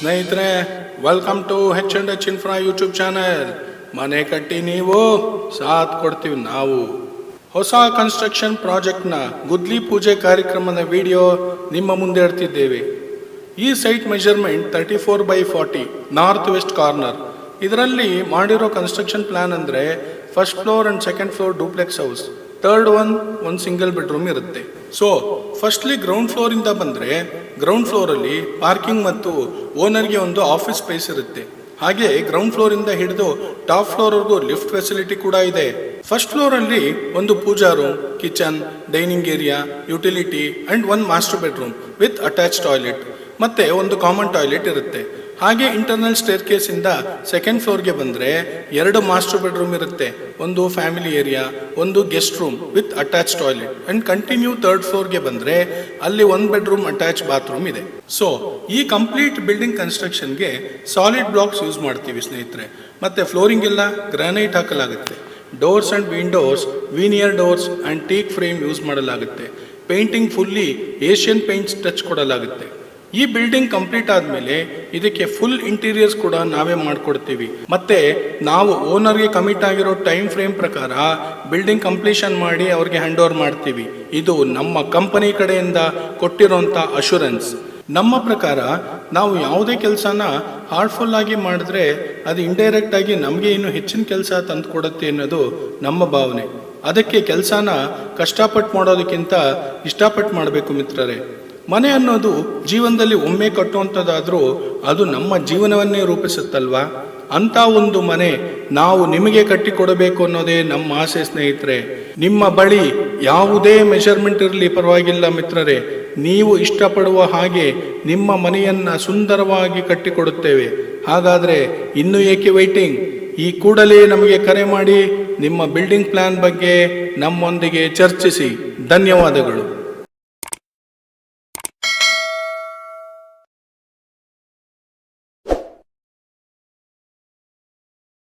ಸ್ನೇಹಿತರೆ, welcome to H&H Infra YouTube channel. ಮನೆ ಕಟ್ಟಿ ನೀವು, ಸಾಥ್ ಕೊಡ್ತೀವಿ ನಾವು. ಹೊಸ ಕನ್ಸ್ಟ್ರಕ್ಷನ್ ಪ್ರಾಜೆಕ್ಟ್ನ ಗುದ್ಲಿ ಪೂಜೆ ಕಾರ್ಯಕ್ರಮದ ವಿಡಿಯೋ ನಿಮ್ಮ ಮುಂದೆ ಇಡ್ತಿದ್ದೇವೆ. ಈ site measurement 34x40 north west corner. ಇದರಲ್ಲಿ ಮಾಡಿರೋ ಕನ್ಸ್ಟ್ರಕ್ಷನ್ ಪ್ಲಾನ್ ಅಂದರೆ first floor and second floor duplex house, third ಒಂದು ಸಿಂಗಲ್ ಬೆಡ್ರೂಮ್ ಇರುತ್ತೆ. ಸೊ ಫಸ್ಟ್ಲಿ ಗ್ರೌಂಡ್ ಫ್ಲೋರಿಂದ ಬಂದರೆ ಗ್ರೌಂಡ್ ಫ್ಲೋರಲ್ಲಿ ಪಾರ್ಕಿಂಗ್ ಮತ್ತು ಓನರ್ಗೆ ಒಂದು ಆಫೀಸ್ ಸ್ಪೇಸ್ ಇರುತ್ತೆ. ಹಾಗೆ ಗ್ರೌಂಡ್ ಫ್ಲೋರಿಂದ ಹಿಡಿದು ಟಾಪ್ ಫ್ಲೋರ್ವರೆಗೂ ಲಿಫ್ಟ್ ಫೆಸಿಲಿಟಿ ಕೂಡ ಇದೆ. ಫಸ್ಟ್ ಫ್ಲೋರಲ್ಲಿ ಒಂದು puja room, kitchen, dining area, utility and ಒಂದು master bedroom with attach toilet ಮತ್ತು ಒಂದು ಕಾಮನ್ ಟಾಯ್ಲೆಟ್ ಇರುತ್ತೆ. ಹಾಗೆ ಇಂಟರ್ನಲ್ ಸ್ಟೇರ್ ಕೇಸಿಂದ ಸೆಕೆಂಡ್ ಫ್ಲೋರ್ಗೆ ಬಂದರೆ 2 ಮಾಸ್ಟರ್ ಬೆಡ್ರೂಮ್ ಇರುತ್ತೆ, ಒಂದು ಫ್ಯಾಮಿಲಿ ಏರಿಯಾ, ಒಂದು guest room with attach toilet and continue third ಫ್ಲೋರ್ಗೆ ಬಂದರೆ ಅಲ್ಲಿ 1 ಬೆಡ್ರೂಮ್ ಅಟ್ಯಾಚ್ ಬಾತ್ರೂಮ್ ಇದೆ. ಸೊ ಈ ಕಂಪ್ಲೀಟ್ ಬಿಲ್ಡಿಂಗ್ ಕನ್ಸ್ಟ್ರಕ್ಷನ್ಗೆ ಸಾಲಿಡ್ ಬ್ಲಾಕ್ಸ್ ಯೂಸ್ ಮಾಡ್ತೀವಿ ಸ್ನೇಹಿತರೆ. ಮತ್ತು ಫ್ಲೋರಿಂಗ್ ಎಲ್ಲ ಗ್ರಾನೈಟ್ ಹಾಕಲಾಗುತ್ತೆ. Doors and Windows veneer doors and teak frame use ಮಾಡಲಾಗುತ್ತೆ. Painting fully Asian paints touch ಕೊಡಲಾಗುತ್ತೆ. ಈ ಬಿಲ್ಡಿಂಗ್ ಕಂಪ್ಲೀಟ್ ಆದಮೇಲೆ ಇದಕ್ಕೆ ಫುಲ್ ಇಂಟೀರಿಯರ್ಸ್ ಕೂಡ ನಾವೇ ಮಾಡಿಕೊಡ್ತೀವಿ. ಮತ್ತೆ ನಾವು ಓನರ್ಗೆ ಕಮಿಟ್ ಆಗಿರೋ ಟೈಮ್ ಫ್ರೇಮ್ ಪ್ರಕಾರ ಬಿಲ್ಡಿಂಗ್ ಕಂಪ್ಲೀಷನ್ ಮಾಡಿ ಅವ್ರಿಗೆ ಹ್ಯಾಂಡ್ ಓವರ್ ಮಾಡ್ತೀವಿ. ಇದು ನಮ್ಮ ಕಂಪನಿ ಕಡೆಯಿಂದ ಕೊಟ್ಟಿರೋಂಥ ಅಶೂರೆನ್ಸ್. ನಮ್ಮ ಪ್ರಕಾರ ನಾವು ಯಾವುದೇ ಕೆಲಸನ ಹಾರ್ಡ್ಫುಲ್ ಆಗಿ ಮಾಡಿದ್ರೆ ಅದು ಇಂಡೈರೆಕ್ಟ್ ಆಗಿ ನಮಗೆ ಇನ್ನೂ ಹೆಚ್ಚಿನ ಕೆಲಸ ತಂದು ಕೊಡುತ್ತೆ ಅನ್ನೋದು ನಮ್ಮ ಭಾವನೆ. ಅದಕ್ಕೆ ಕೆಲಸನ ಕಷ್ಟಪಟ್ಟು ಮಾಡೋದಕ್ಕಿಂತ ಇಷ್ಟಪಟ್ಟು ಮಾಡಬೇಕು ಮಿತ್ರರೇ. ಮನೆ ಅನ್ನೋದು ಜೀವನದಲ್ಲಿ ಒಮ್ಮೆ ಕಟ್ಟುವಂಥದ್ದಾದರೂ ಅದು ನಮ್ಮ ಜೀವನವನ್ನೇ ರೂಪಿಸುತ್ತಲ್ವಾ? ಅಂಥ ಒಂದು ಮನೆ ನಾವು ನಿಮಗೆ ಕಟ್ಟಿಕೊಡಬೇಕು ಅನ್ನೋದೇ ನಮ್ಮ ಆಸೆ ಸ್ನೇಹಿತರೆ. ನಿಮ್ಮ ಬಳಿ ಯಾವುದೇ ಮೆಷರ್ಮೆಂಟ್ ಇರಲಿ ಪರವಾಗಿಲ್ಲ ಮಿತ್ರರೇ, ನೀವು ಇಷ್ಟಪಡುವ ಹಾಗೆ ನಿಮ್ಮ ಮನೆಯನ್ನು ಸುಂದರವಾಗಿ ಕಟ್ಟಿಕೊಡುತ್ತೇವೆ. ಹಾಗಾದರೆ ಇನ್ನೂ ಏಕೆ ವೈಟಿಂಗ್? ಈ ಕೂಡಲೇ ನಮಗೆ ಕರೆ ಮಾಡಿ ನಿಮ್ಮ ಬಿಲ್ಡಿಂಗ್ ಪ್ಲಾನ್ ಬಗ್ಗೆ ನಮ್ಮೊಂದಿಗೆ ಚರ್ಚಿಸಿ. ಧನ್ಯವಾದಗಳು.